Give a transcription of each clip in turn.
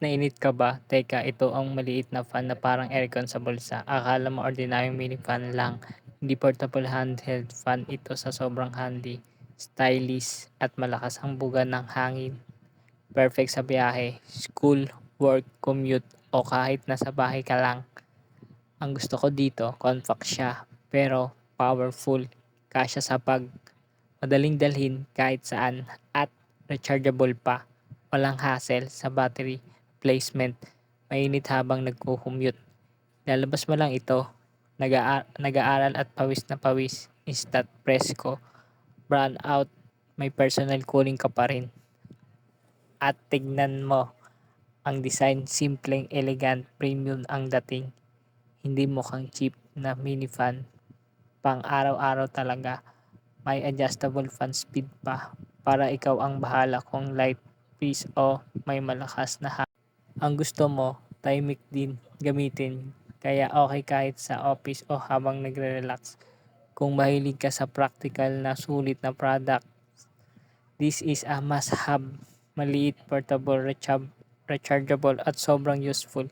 na init ka ba? Teka, ito ang maliit na fan na parang aircon sa bulsa. Akala mo ordinaryong mini fan lang. Hindi, portable handheld fan ito sa sobrang handy, stylish at malakas ang buga ng hangin. Perfect sa biyahe, school, work, commute o kahit nasa bahay ka lang. Ang gusto ko dito, compact siya pero powerful. Kasya sa bag, madaling dalhin kahit saan at rechargeable pa. Walang hassle sa battery placement. Mainit habang nagko-commute. Lalabas mo lang ito. Nag-aaral at pawis na pawis. Instant presko. Brown out. May personal cooling ka pa rin. At tignan mo ang design. Simpleng, elegant, premium ang dating. Hindi mukhang cheap na mini fan. Pang araw-araw talaga. May adjustable fan speed pa para ikaw ang bahala kung light breeze o may malakas na hangin. Ang gusto mo, tahimik din gamitin. Kaya okay kahit sa office o habang nagre-relax. Kung mahilig ka sa practical na sulit na product, this is a must-have. Maliit, portable, rechargeable at sobrang useful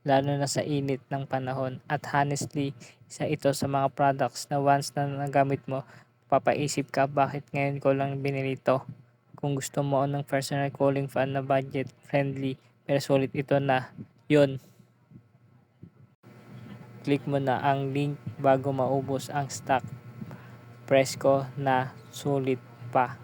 lalo na sa init ng panahon. At honestly, isa ito sa mga products na once na nagamit mo, papaisip ka bakit ngayon ko lang binili ito. Kung gusto mo ng personal cooling fan na budget friendly pero sulit ito na, yun, click mo na ang link bago maubos ang stock. Presko na sulit pa.